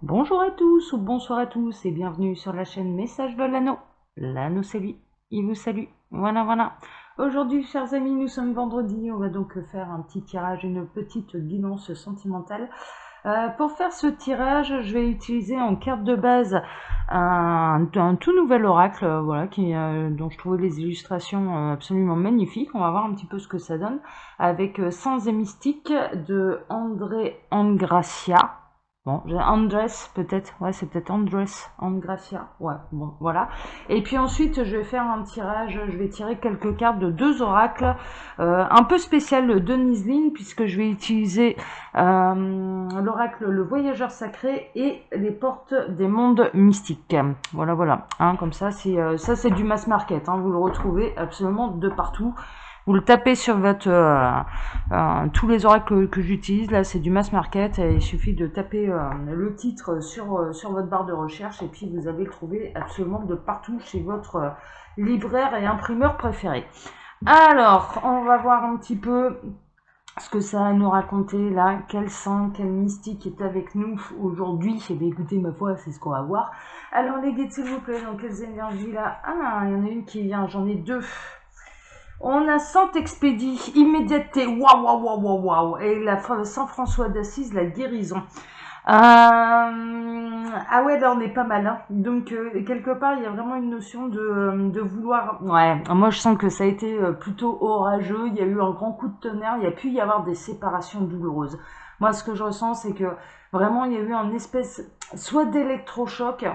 Bonjour à tous ou bonsoir à tous et bienvenue sur la chaîne Message de l'Anneau. L'Anneau c'est lui, il vous salue. Voilà, voilà. Aujourd'hui, chers amis, nous sommes vendredi. On va donc faire un petit tirage, une petite guidance sentimentale. Pour faire ce tirage, je vais utiliser en carte de base un tout nouvel oracle, voilà, dont je trouvais les illustrations absolument magnifiques. On va voir un petit peu ce que ça donne avec Sans et Mystique de André Angracia. Bon, j'ai Andrés peut-être, ouais c'est peut-être Andrés, Angracia, ouais, bon, voilà. Et puis ensuite je vais faire un tirage, je vais tirer quelques cartes de deux oracles, un peu spécial de Nisline, puisque je vais utiliser l'oracle Le Voyageur Sacré et les portes des mondes mystiques. Voilà, voilà, hein, comme ça, ça c'est du mass market, hein, vous le retrouvez absolument de partout. Vous le tapez sur votre tous les oracles que j'utilise là, c'est du mass market. Et il suffit de taper le titre sur votre barre de recherche et puis vous allez le trouver absolument de partout chez votre libraire et imprimeur préféré. Alors, on va voir un petit peu ce que ça a à nous raconter là. Quel saint, quel mystique est avec nous aujourd'hui. Eh bien, écoutez, ma foi, c'est ce qu'on va voir. Alors, les guides, s'il vous plaît, dans quelles énergies là? Ah, il y en a une qui vient, j'en ai deux. On a Saint-Expédie, immédiateté, waouh, waouh, waouh, waouh, waouh, et la Saint-François d'Assise, la guérison. Ah ouais, là on est pas mal, hein. Donc quelque part il y a vraiment une notion de vouloir. Ouais, moi je sens que ça a été plutôt orageux, il y a eu un grand coup de tonnerre, il y a pu y avoir des séparations douloureuses. Moi ce que je ressens c'est que vraiment il y a eu un espèce soit d'électrochoc,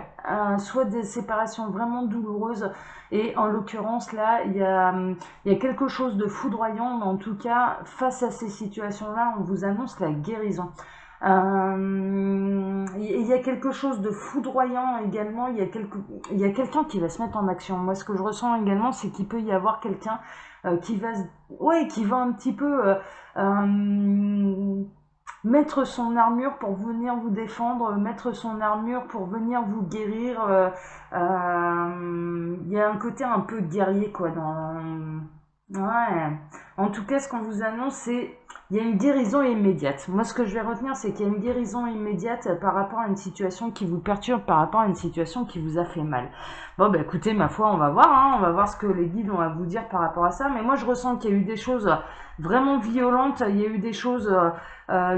soit des séparations vraiment douloureuses. Et en l'occurrence là il y a quelque chose de foudroyant, mais en tout cas face à ces situations-là on vous annonce la guérison. Il y a quelque chose de foudroyant également. Il y a quelqu'un qui va se mettre en action. Moi, ce que je ressens également, c'est qu'il peut y avoir quelqu'un qui va, ouais, qui va un petit peu mettre son armure pour venir vous défendre, mettre son armure pour venir vous guérir. Il y a un côté un peu guerrier, quoi, Ouais. En tout cas, ce qu'on vous annonce, c'est il y a une guérison immédiate. Moi, ce que je vais retenir, c'est qu'il y a une guérison immédiate par rapport à une situation qui vous perturbe, par rapport à une situation qui vous a fait mal. Bon, bah écoutez, ma foi, on va voir, hein, on va voir ce que les guides ont à vous dire par rapport à ça. Mais moi, je ressens qu'il y a eu des choses vraiment violentes, il y a eu des choses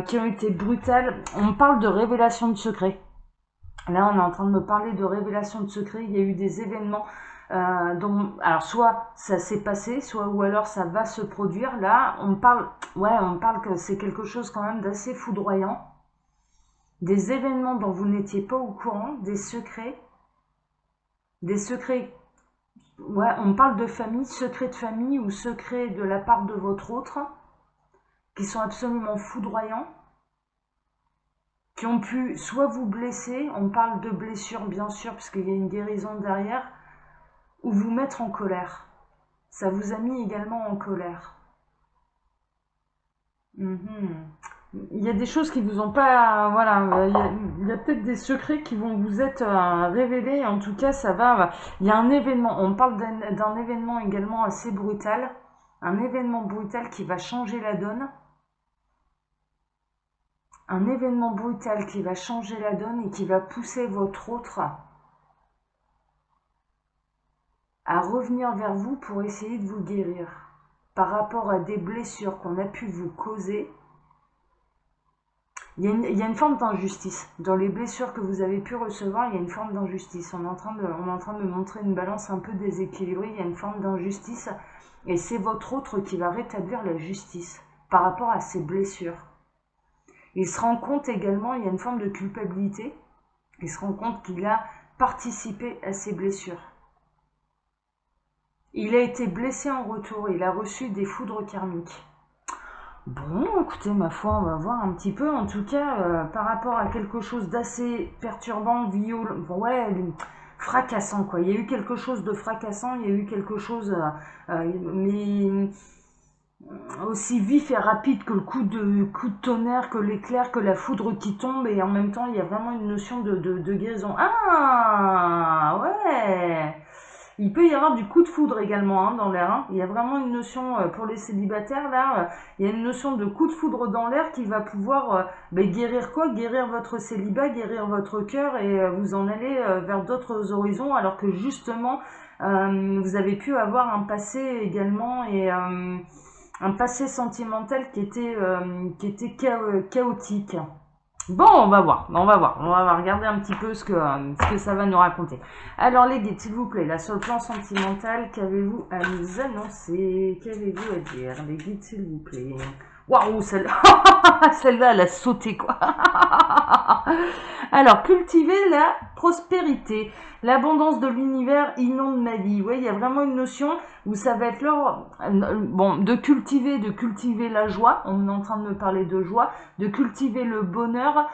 qui ont été brutales. On parle de révélation de secrets. Là, on est en train de me parler de révélation de secrets. Il y a eu des événements dont, alors soit ça s'est passé, soit ou alors ça va se produire. Là, on parle que c'est quelque chose quand même d'assez foudroyant. Des événements dont vous n'étiez pas au courant, des secrets. Ouais, on parle de famille, secrets de famille ou secrets de la part de votre autre, qui sont absolument foudroyants, qui ont pu soit vous blesser, on parle de blessures bien sûr, parce qu'il y a une guérison derrière, ou vous mettre en colère. Ça vous a mis également en colère. Mhm. Il y a des choses qui vous ont pas, voilà, il y a peut-être des secrets qui vont vous être révélés. En tout cas, ça va. Il y a un événement. On parle d'un événement également assez brutal, un événement brutal qui va changer la donne, un événement brutal qui va changer la donne et qui va pousser votre autre à revenir vers vous pour essayer de vous guérir par rapport à des blessures qu'on a pu vous causer. Il y a une forme d'injustice. Dans les blessures que vous avez pu recevoir, il y a une forme d'injustice. On est en train de me montrer une balance un peu déséquilibrée. Il y a une forme d'injustice. Et c'est votre autre qui va rétablir la justice par rapport à ces blessures. Il se rend compte également, il y a une forme de culpabilité. Il se rend compte qu'il a participé à ces blessures. Il a été blessé en retour. Il a reçu des foudres karmiques. Bon, écoutez, ma foi, on va voir un petit peu. En tout cas, par rapport à quelque chose d'assez perturbant, violent, ouais, fracassant, quoi. Il y a eu quelque chose de fracassant, il y a eu quelque chose, mais aussi vif et rapide que le coup de tonnerre, que l'éclair, que la foudre qui tombe, et en même temps, il y a vraiment une notion de guérison. Ah, ouais! Il peut y avoir du coup de foudre également hein, dans l'air. Hein. Il y a vraiment une notion pour les célibataires là. Il y a une notion de coup de foudre dans l'air qui va pouvoir guérir quoi? Guérir votre célibat, guérir votre cœur et vous en aller vers d'autres horizons alors que justement vous avez pu avoir un passé également et un passé sentimental qui était chaotique. Bon, on va regarder un petit peu ce que ça va nous raconter. Alors les guides, s'il vous plaît, là sur le plan sentimental, qu'avez-vous à nous annoncer? Qu'avez-vous à dire? Les guides, s'il vous plaît. Waouh, celle-là, celle-là, elle a sauté quoi. Alors, cultiver la prospérité, l'abondance de l'univers inonde ma vie. Ouais, il y a vraiment une notion où ça va être l'heure, bon, de cultiver la joie. On est en train de me parler de joie, de cultiver le bonheur.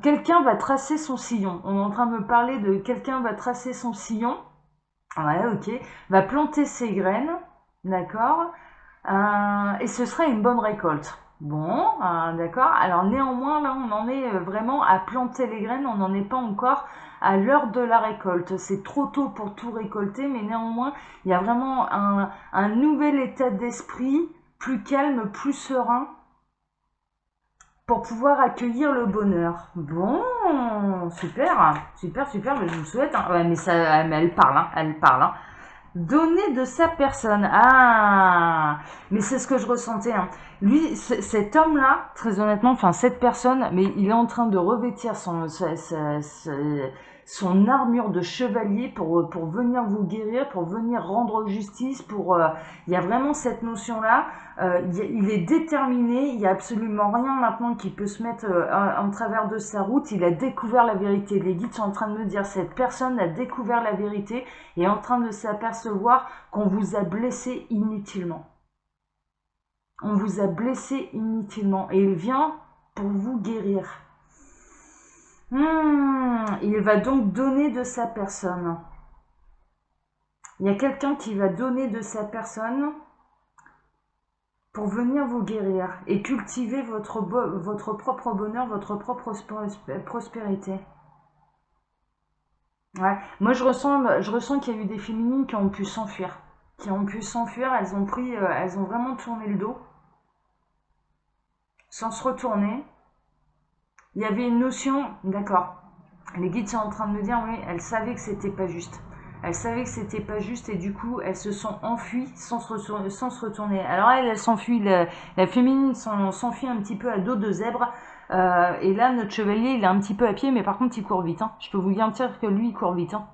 Quelqu'un va tracer son sillon. On est en train de me parler de quelqu'un va tracer son sillon. Ouais, ok. Va planter ses graines, d'accord. Et ce serait une bonne récolte. Bon, d'accord. Alors néanmoins, là, on en est vraiment à planter les graines. On n'en est pas encore à l'heure de la récolte. C'est trop tôt pour tout récolter, mais néanmoins, il y a vraiment un nouvel état d'esprit, plus calme, plus serein, pour pouvoir accueillir le bonheur. Bon, super, super, super. Mais je vous souhaite. Hein. Ouais, mais elle parle, hein, elle parle. Hein. Donner de sa personne. Ah, mais c'est ce que je ressentais. Hein. Lui, cet homme-là, très honnêtement, enfin cette personne, mais il est en train de revêtir son armure de chevalier pour venir vous guérir, pour venir rendre justice. Il y a vraiment cette notion-là. Il est déterminé. Il y a absolument rien maintenant qui peut se mettre en travers de sa route. Il a découvert la vérité. Les guides sont en train de me dire cette personne a découvert la vérité et est en train de s'apercevoir qu'on vous a blessé inutilement. On vous a blessé inutilement et il vient pour vous guérir. Il va donc donner de sa personne. Il y a quelqu'un qui va donner de sa personne pour venir vous guérir et cultiver votre propre bonheur, votre propre prospérité. Ouais. Moi, je ressens qu'il y a eu des féminines qui ont pu s'enfuir. Elles ont vraiment tourné le dos, sans se retourner. Il y avait une notion, d'accord. Les guides sont en train de me dire, oui, elles savaient que c'était pas juste. Elles savaient que c'était pas juste et du coup, elles se sont enfuies sans se retourner. Alors elles s'enfuient, la féminine s'enfuit un petit peu à dos de zèbre. Et là, notre chevalier, il est un petit peu à pied, mais par contre, il court vite. Hein. Je peux vous garantir que lui, il court vite. Hein.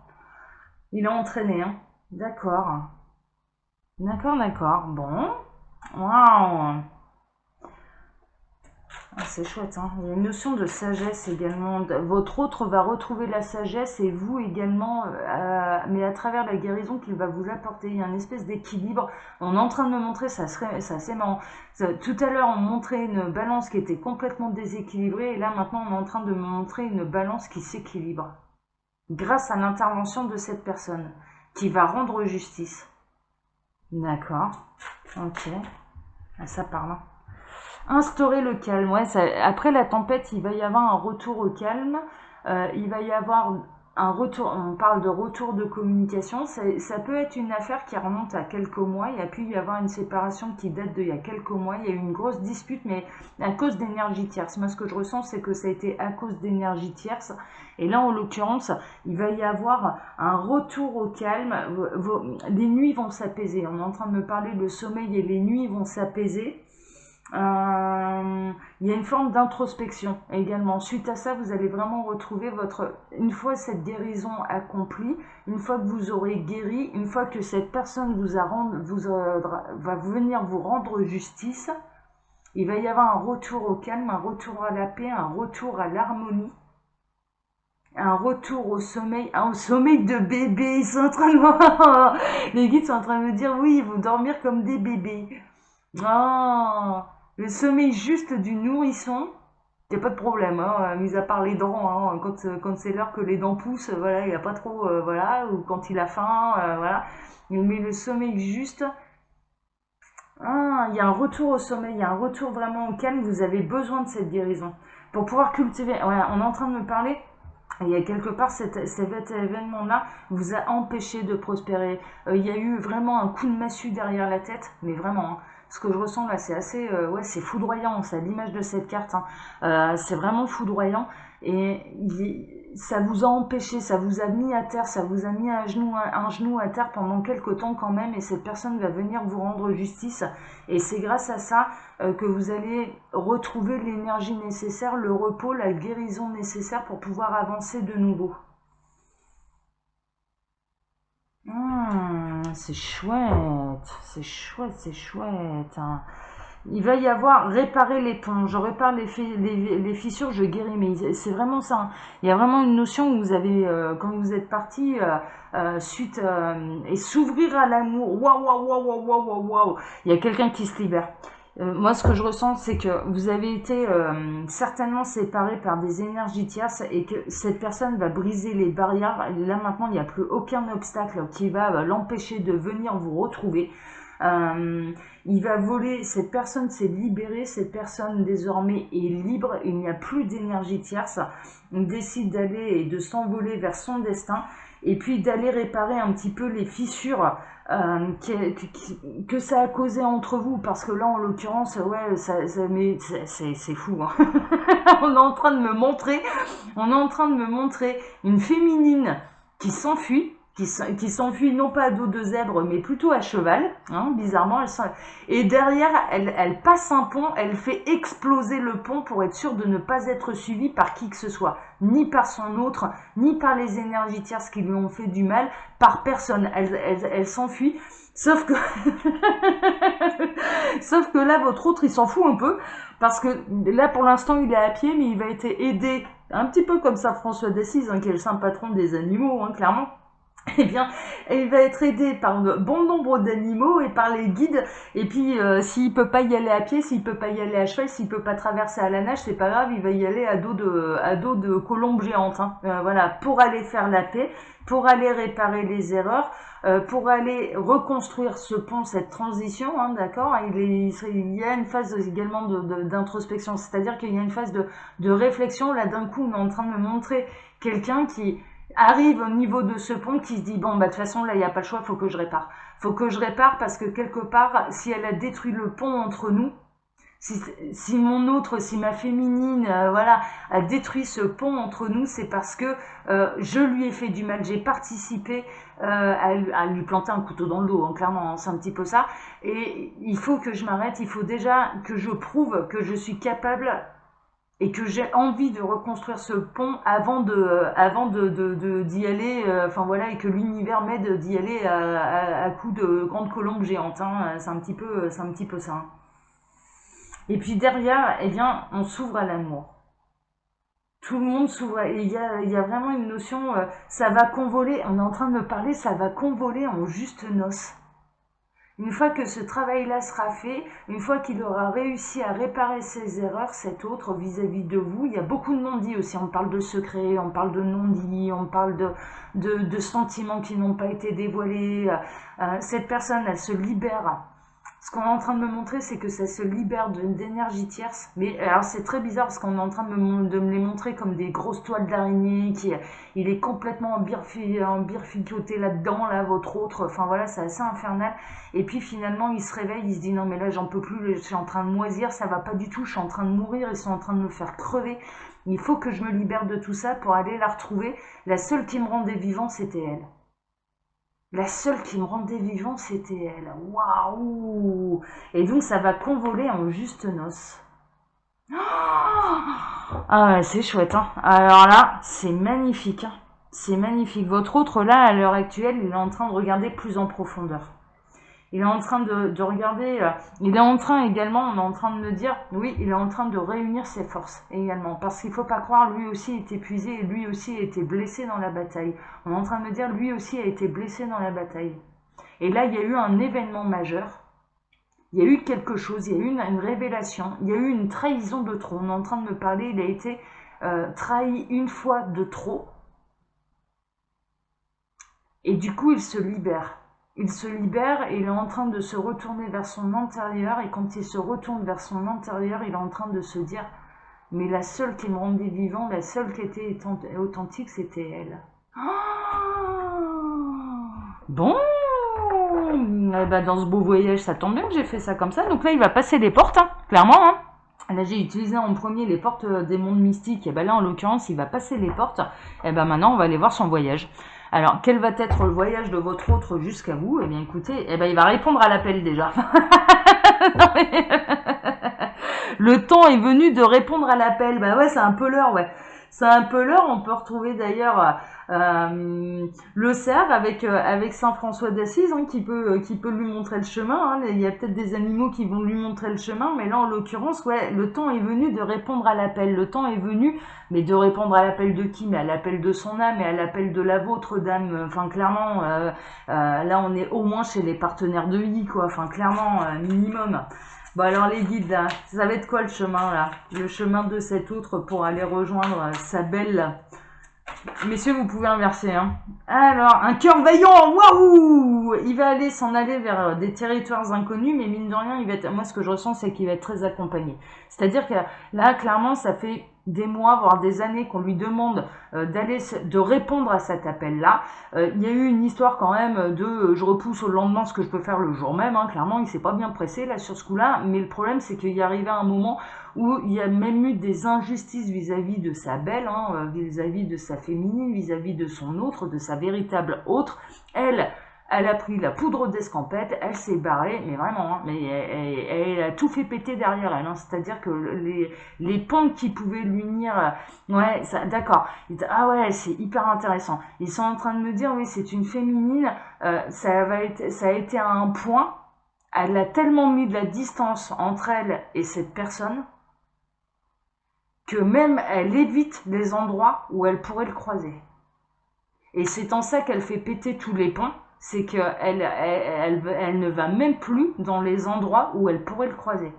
Il a entraîné. Hein. D'accord. D'accord. Bon. Waouh. Ah, c'est chouette, hein. Il y a une notion de sagesse également. Votre autre va retrouver la sagesse et vous également, mais à travers la guérison qu'il va vous apporter. Il y a une espèce d'équilibre. On est en train de me montrer, c'est assez marrant. Tout à l'heure, on montrait une balance qui était complètement déséquilibrée et là, maintenant, on est en train de me montrer une balance qui s'équilibre. Grâce à l'intervention de cette personne qui va rendre justice. D'accord. Ok. Ah, ça parle. Instaurer le calme. Ouais, après la tempête, il va y avoir un retour au calme. Il va y avoir un retour. On parle de retour de communication. Ça peut être une affaire qui remonte à quelques mois. Il y a pu y avoir une séparation qui date d'il y a quelques mois. Il y a eu une grosse dispute, mais à cause d'énergie tierce. Moi, ce que je ressens, c'est que ça a été à cause d'énergie tierce. Et là, en l'occurrence, il va y avoir un retour au calme. Les nuits vont s'apaiser. On est en train de me parler de sommeil et les nuits vont s'apaiser. Il y a une forme d'introspection également. Suite à ça, vous allez vraiment retrouver une fois cette guérison accomplie, une fois que vous aurez guéri, une fois que cette personne va venir vous rendre justice, il va y avoir un retour au calme, un retour à la paix, un retour à l'harmonie, un retour au sommeil de bébé. Ils sont en train de les guides sont en train de me dire oui, ils vont dormir comme des bébés. Oh, le sommeil juste du nourrisson, il n'y a pas de problème, hein, mis à part les dents, hein, quand c'est l'heure que les dents poussent, voilà, il n'y a pas trop, voilà, ou quand il a faim, voilà. Mais le sommeil juste, il y a un retour au sommeil, il y a un retour vraiment au calme, vous avez besoin de cette guérison. Pour pouvoir cultiver, voilà, on est en train de me parler Et il y a quelque part, cet événement-là vous a empêché de prospérer. Il y a eu vraiment un coup de massue derrière la tête, mais vraiment, hein. Ce que je ressens là, c'est assez, ouais, c'est foudroyant, c'est à l'image de cette carte, hein. C'est vraiment foudroyant. Et ça vous a empêché, ça vous a mis à terre, ça vous a mis un genou à terre pendant quelques temps quand même, et cette personne va venir vous rendre justice. Et c'est grâce à ça que vous allez retrouver l'énergie nécessaire, le repos, la guérison nécessaire pour pouvoir avancer de nouveau. C'est chouette, c'est chouette, c'est chouette, hein. Il va y avoir réparer les ponts, je répare les fissures, je guéris, mais c'est vraiment ça, hein. Il y a vraiment une notion où vous avez, quand vous êtes parti, suite, et s'ouvrir à l'amour, waouh, waouh, waouh, waouh, waouh, waouh, waouh. Il y a quelqu'un qui se libère. Moi, ce que je ressens, c'est que vous avez été certainement séparés par des énergies tierces et que cette personne va briser les barrières. Là, maintenant, il n'y a plus aucun obstacle qui va l'empêcher de venir vous retrouver. Il va voler, cette personne s'est libérée, cette personne désormais est libre, il n'y a plus d'énergie tierce. On décide d'aller et de s'envoler vers son destin et puis d'aller réparer un petit peu les fissures que ça a causé entre vous, parce que là en l'occurrence ouais mais c'est fou, hein. on est en train de me montrer on est en train de me montrer une féminine qui s'enfuit, qui s'enfuit non pas à dos de zèbre mais plutôt à cheval, hein, bizarrement et derrière elle passe un pont, elle fait exploser le pont pour être sûre de ne pas être suivie par qui que ce soit, ni par son autre, ni par les énergies tierces qui lui ont fait du mal, par personne. Elle s'enfuit, sauf que sauf que là votre autre il s'en fout un peu, parce que là pour l'instant il est à pied, mais il va être aidé un petit peu comme ça François d'Assise, hein, qui est le saint patron des animaux, hein, clairement. Eh bien, il va être aidé par un bon nombre d'animaux et par les guides. Et puis, s'il peut pas y aller à pied, s'il peut pas y aller à cheval, s'il peut pas traverser à la nage, c'est pas grave, il va y aller à dos de colombe géante, hein. Voilà, pour aller faire la paix, pour aller réparer les erreurs, pour aller reconstruire ce pont, cette transition, hein, d'accord. Il y a une phase également d'introspection, c'est-à-dire qu'il y a une phase de réflexion. Là, d'un coup, on est en train de me montrer quelqu'un qui arrive au niveau de ce pont, qui se dit bon bah de toute façon là il n'y a pas le choix, faut que je répare, parce que quelque part si elle a détruit le pont entre nous, si mon autre, si ma féminine, voilà, a détruit ce pont entre nous, c'est parce que je lui ai fait du mal, j'ai participé à lui planter un couteau dans le dos, hein, clairement, hein, c'est un petit peu ça. Et il faut que je m'arrête, il faut déjà que je prouve que je suis capable et que j'ai envie de reconstruire ce pont avant d'y aller, enfin voilà, et que l'univers m'aide d'y aller à coups de grande colombe géante, hein. C'est un petit peu ça, hein. Et puis derrière, eh bien, on s'ouvre à l'amour. Tout le monde s'ouvre, et il y a vraiment une notion, ça va convoler, on est en train de me parler, ça va convoler en juste noces. Une fois que ce travail-là sera fait, une fois qu'il aura réussi à réparer ses erreurs, cet autre vis-à-vis de vous, il y a beaucoup de non-dits aussi. On parle de secrets, on parle de non-dits, on parle de sentiments qui n'ont pas été dévoilés. Cette personne, elle se libère. Ce qu'on est en train de me montrer, c'est que ça se libère d'énergie tierce. Mais alors c'est très bizarre parce qu'on est en train de me les montrer comme des grosses toiles d'araignée. Il est complètement embirficoté là-dedans, là, votre autre. Enfin voilà, c'est assez infernal. Et puis finalement, il se réveille, il se dit non mais là j'en peux plus, je suis en train de moisir, ça va pas du tout, je suis en train de mourir, ils sont en train de me faire crever. Il faut que je me libère de tout ça pour aller la retrouver. La seule qui me rendait vivant, c'était elle. La seule qui me rendait vivant, c'était elle. Waouh! Et donc, ça va convoler en juste noces. Ah ouais, c'est chouette, hein. Alors là, c'est magnifique, hein. C'est magnifique. Votre autre, là, à l'heure actuelle, il est en train de regarder plus en profondeur. Il est en train de regarder, il est en train également, on est en train de me dire, oui, il est en train de réunir ses forces également. Parce qu'il ne faut pas croire, lui aussi est épuisé et lui aussi a été blessé dans la bataille. On est en train de me dire, lui aussi a été blessé dans la bataille. Et là, il y a eu un événement majeur. Il y a eu quelque chose, il y a eu une révélation, il y a eu une trahison de trop. On est en train de me parler, il a été trahi une fois de trop. Et du coup, il se libère. Il se libère et il est en train de se retourner vers son intérieur. Et quand il se retourne vers son intérieur, il est en train de se dire, Mais la seule qui me rendait vivant, la seule qui était authentique, c'était elle. Bon, eh ben, dans ce beau voyage, ça tombe bien que j'ai fait ça comme ça. Donc là, il va passer les portes, hein, clairement. Hein. Là, j'ai utilisé en premier les portes des mondes mystiques. Et ben là, en l'occurrence, il va passer les portes. Et ben maintenant, on va aller voir son voyage. Alors, quel va être le voyage de votre autre jusqu'à vous? Eh bien, écoutez, eh ben, il va répondre à l'appel déjà. Le temps est venu de répondre à l'appel. Bah ouais, c'est un peu l'heure, ouais. C'est un peu l'heure. On peut retrouver d'ailleurs le cerf avec Saint François d'Assise hein, qui peut lui montrer le chemin. Hein. Il y a peut-être des animaux qui vont lui montrer le chemin, mais là en l'occurrence, ouais, le temps est venu de répondre à l'appel. Le temps est venu, mais de répondre à l'appel de qui? Mais à l'appel de son âme et à l'appel de la vôtre, dame. Enfin clairement, là on est au moins chez les partenaires de vie, quoi. Enfin clairement, minimum. Bon alors les guides là, ça va être quoi le chemin là? Le chemin de cet autre pour aller rejoindre sa belle. Messieurs, vous pouvez inverser. Hein. Alors, un cœur vaillant, waouh! Il va s'en aller vers des territoires inconnus, mais mine de rien, il va être, moi ce que je ressens, c'est qu'il va être très accompagné. C'est-à-dire que là, clairement, ça fait des mois, voire des années qu'on lui demande de répondre à cet appel-là. Il y a eu une histoire quand même de je repousse au lendemain ce que je peux faire le jour même. Hein. Clairement, il s'est pas bien pressé là sur ce coup-là, mais le problème, c'est qu'il y arrivé à un moment où il y a même eu des injustices vis-à-vis de sa belle, hein, vis-à-vis de sa féminine, vis-à-vis de son autre, de sa véritable autre. Elle a pris la poudre d'escampette, elle s'est barrée, mais vraiment, hein, mais elle a tout fait péter derrière elle. Hein, c'est-à-dire que les pentes qui pouvaient l'unir, ouais, d'accord. Ah ouais, c'est hyper intéressant. Ils sont en train de me dire, oui, c'est une féminine, ça a été à un point, elle a tellement mis de la distance entre elle et cette personne, que même elle évite les endroits où elle pourrait le croiser. Et c'est en ça qu'elle fait péter tous les ponts, c'est qu'elle elle ne va même plus dans les endroits où elle pourrait le croiser.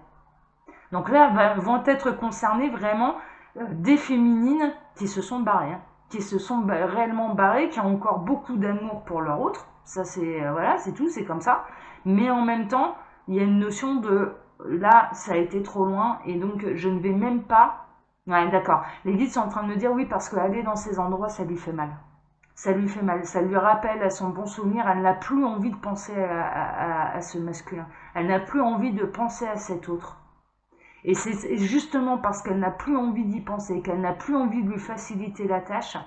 Donc là vont être concernées vraiment des féminines qui se sont barrées, hein, qui se sont réellement barrées, qui ont encore beaucoup d'amour pour leur autre. Ça c'est voilà, c'est tout, c'est comme ça. Mais en même temps, il y a une notion de là, ça a été trop loin et donc je ne vais même pas. Ouais, d'accord. Les guides sont en train de me dire oui parce qu'aller dans ces endroits, ça lui fait mal. Ça lui fait mal, ça lui rappelle à son bon souvenir, elle n'a plus envie de penser à ce masculin. Elle n'a plus envie de penser à cet autre. Et c'est justement parce qu'elle n'a plus envie d'y penser, qu'elle n'a plus envie de lui faciliter la tâche,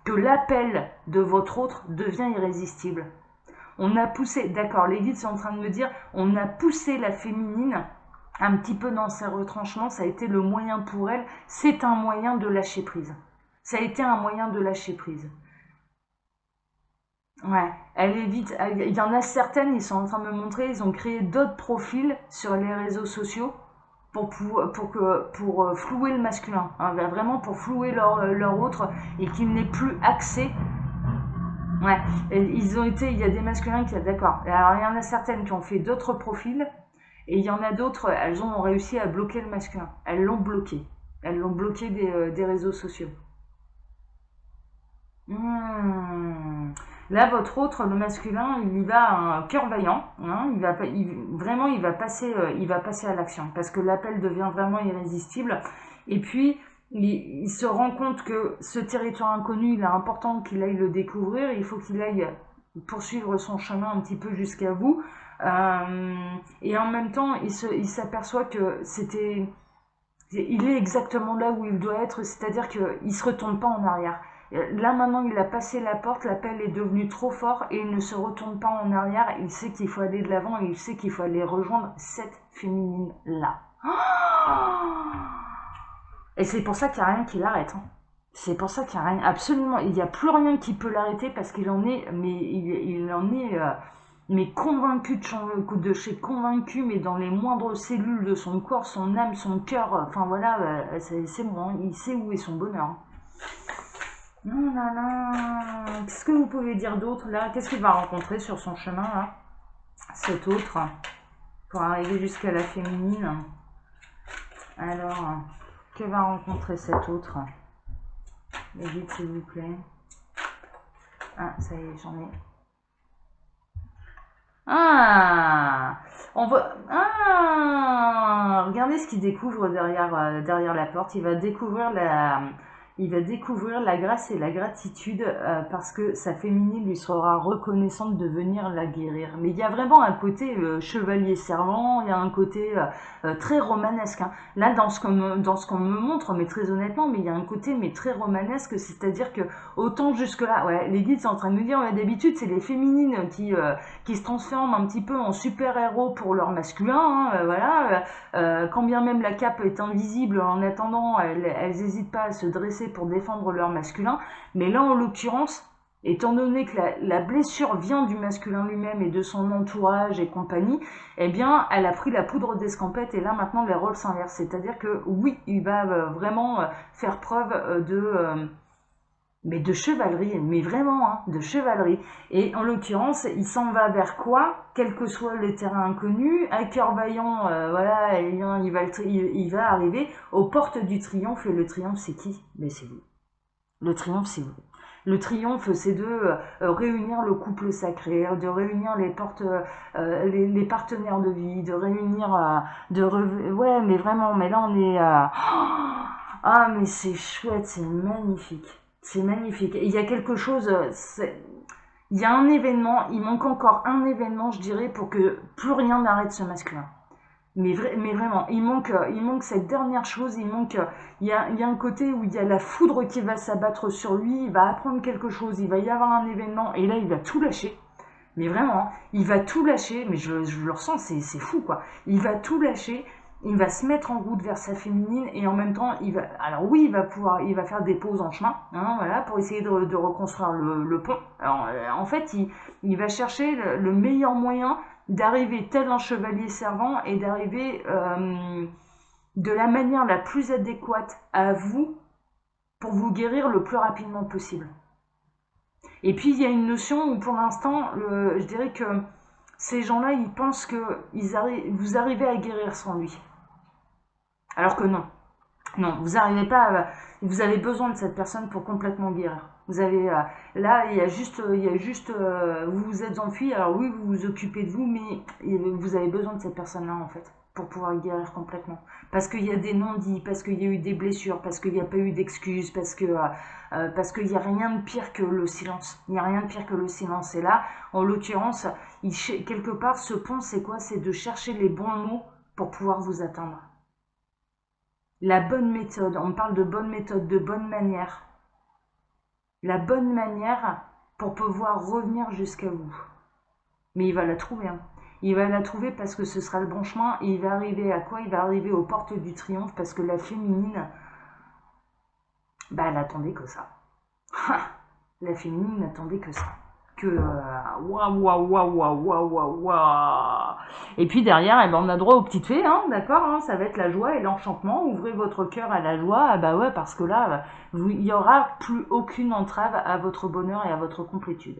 que l'appel de votre autre devient irrésistible. On a poussé, d'accord, les guides sont en train de me dire, on a poussé la féminine un petit peu dans ses retranchements, ça a été le moyen pour elle, c'est un moyen de lâcher prise. Ça a été un moyen de lâcher prise. Ouais, elle évite, il y en a certaines, ils sont en train de me montrer, ils ont créé d'autres profils sur les réseaux sociaux pour flouer le masculin, hein, vraiment pour flouer leur autre et qu'il n'ait plus accès. Ouais, et il y a des masculins qui, d'accord. Alors il y en a certaines qui ont fait d'autres profils et il y en a d'autres, elles ont réussi à bloquer le masculin. Elles l'ont bloqué. Elles l'ont bloqué des réseaux sociaux. Là, votre autre, le masculin, il y va un cœur vaillant. Hein, vraiment, il va passer à l'action parce que l'appel devient vraiment irrésistible. Et puis, il se rend compte que ce territoire inconnu, il est important qu'il aille le découvrir. Il faut qu'il aille poursuivre son chemin un petit peu jusqu'à vous. Et en même temps, il s'aperçoit que il est exactement là où il doit être, c'est-à-dire qu'il ne se retourne pas en arrière. Là maintenant il a passé la porte, l'appel est devenu trop fort et il ne se retourne pas en arrière, il sait qu'il faut aller de l'avant et il sait qu'il faut aller rejoindre cette féminine là. Et c'est pour ça qu'il n'y a rien qui l'arrête. Hein. C'est pour ça qu'il n'y a rien, absolument, il n'y a plus rien qui peut l'arrêter parce qu'il en est, mais il en est mais convaincu de chez convaincu, mais dans les moindres cellules de son corps, son âme, son cœur, enfin voilà, c'est bon, hein, il sait où est son bonheur. Hein. Non, non, non. Qu'est-ce que vous pouvez dire d'autre là? Qu'est-ce qu'il va rencontrer sur son chemin là? Cet autre, pour arriver jusqu'à la féminine. Alors, que va rencontrer cet autre? Les guides, s'il vous plaît. Ah, ça y est, j'en ai. Ah, on voit. Ah, regardez ce qu'il découvre derrière la porte. Il va découvrir la grâce et la gratitude parce que sa féminine lui sera reconnaissante de venir la guérir. Mais il y a vraiment un côté chevalier servant, il y a un côté très romanesque, hein. Là, dans ce qu'on me montre, mais très honnêtement, mais il y a un côté mais très romanesque, c'est-à-dire que autant jusque-là, ouais, les guides sont en train de nous dire, ouais, d'habitude c'est les féminines qui se transforment un petit peu en super-héros pour leur masculin, hein, voilà. Quand bien même la cape est invisible, en attendant, elles n'hésitent pas à se dresser pour défendre leur masculin. Mais là, en l'occurrence, étant donné que la blessure vient du masculin lui-même et de son entourage et compagnie, eh bien, elle a pris la poudre d'escampette et là, maintenant, les rôles s'inversent. C'est-à-dire que oui, il va vraiment faire preuve mais de chevalerie, mais vraiment, hein, de chevalerie. Et en l'occurrence, il s'en va vers quoi? Quel que soit le terrain inconnu, à cœur vaillant, voilà, il va arriver aux portes du triomphe. Et le triomphe, c'est qui? Mais c'est vous. Le triomphe, c'est vous. Le triomphe, c'est de réunir le couple sacré, de réunir les partenaires de vie, de réunir, ouais, mais vraiment, mais là on est, ah, mais c'est chouette, c'est magnifique, c'est magnifique. Et il y a quelque chose, il y a un événement, il manque encore un événement, je dirais, pour que plus rien n'arrête ce masculin. Mais vraiment, il manque cette dernière chose, il y a un côté où il y a la foudre qui va s'abattre sur lui, il va apprendre quelque chose, il va y avoir un événement, et là il va tout lâcher. Mais vraiment, il va tout lâcher, mais je le ressens, c'est fou quoi. Il va tout lâcher, il va se mettre en route vers sa féminine, et en même temps, alors oui, il va faire des pauses en chemin, hein, voilà, pour essayer de reconstruire le pont. Alors, en fait, il va chercher le meilleur moyen d'arriver tel un chevalier servant et d'arriver de la manière la plus adéquate à vous pour vous guérir le plus rapidement possible. Et puis il y a une notion où pour l'instant, je dirais que ces gens-là, ils pensent que vous arrivez à guérir sans lui. Alors que non. Non, vous n'arrivez pas vous avez besoin de cette personne pour complètement guérir. Vous avez là, vous vous êtes enfui. Alors oui, vous vous occupez de vous, mais vous avez besoin de cette personne-là en fait pour pouvoir guérir complètement. Parce qu'il y a des non-dits, parce qu'il y a eu des blessures, parce qu'il n'y a pas eu d'excuses, parce qu'il n'y a rien de pire que le silence. Il n'y a rien de pire que le silence. Et là, en l'occurrence, quelque part, ce pont, c'est quoi? C'est de chercher les bons mots pour pouvoir vous atteindre. La bonne méthode, on parle de bonne méthode, de bonne manière. La bonne manière pour pouvoir revenir jusqu'à vous. Mais il va la trouver, hein. Il va la trouver parce que ce sera le bon chemin et il va arriver à quoi? Il va arriver aux portes du triomphe parce que la féminine, bah elle attendait que ça. La féminine n'attendait que ça. Waouh, waouh, waouh, waouh, waouh, waouh. Et puis derrière, eh ben, on a droit aux petites fées, hein, d'accord, hein, ça va être la joie et l'enchantement. Ouvrez votre cœur à la joie, ah bah ouais, parce que là, il n'y aura plus aucune entrave à votre bonheur et à votre complétude.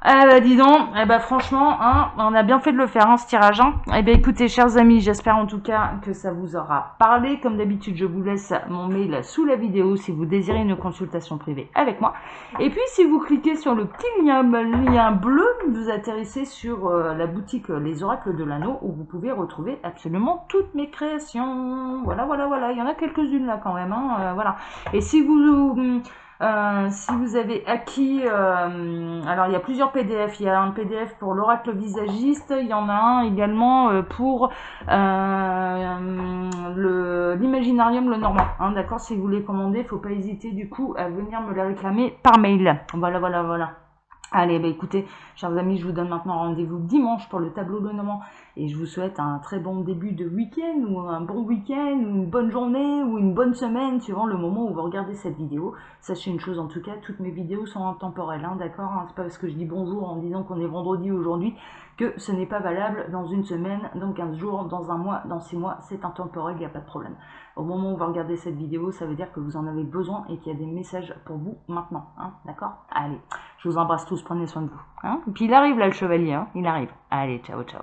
Ah bah dis donc, eh bah franchement, hein, on a bien fait de le faire, hein, ce tirage. Hein. Eh bien écoutez, chers amis, j'espère en tout cas que ça vous aura parlé. Comme d'habitude, je vous laisse mon mail sous la vidéo si vous désirez une consultation privée avec moi. Et puis si vous cliquez sur le petit lien bleu, vous atterrissez sur la boutique Les Oracles de l'Anneau où vous pouvez retrouver absolument toutes mes créations. Voilà, voilà, voilà. Il y en a quelques-unes là quand même. Hein, voilà. Et si vous avez acquis, alors il y a plusieurs PDF, il y a un PDF pour l'oracle visagiste, il y en a un également pour l'imaginarium le normand, hein, d'accord, si vous les commandez, il ne faut pas hésiter du coup à venir me les réclamer par mail, voilà, voilà, voilà. Allez, bah écoutez, chers amis, je vous donne maintenant rendez-vous dimanche pour le tableau de Normand. Et je vous souhaite un très bon début de week-end, ou un bon week-end, ou une bonne journée, ou une bonne semaine, suivant le moment où vous regardez cette vidéo. Sachez une chose en tout cas, toutes mes vidéos sont intemporelles, hein, d'accord, hein, c'est pas parce que je dis bonjour en disant qu'on est vendredi aujourd'hui que ce n'est pas valable dans une semaine, dans 15 jours, dans un mois, dans 6 mois, c'est intemporel, il n'y a pas de problème. Au moment où vous regardez cette vidéo, ça veut dire que vous en avez besoin et qu'il y a des messages pour vous maintenant, hein, d'accord? Allez, je vous embrasse tous, prenez soin de vous. Hein, et puis il arrive là le chevalier, hein, il arrive. Allez, ciao, ciao.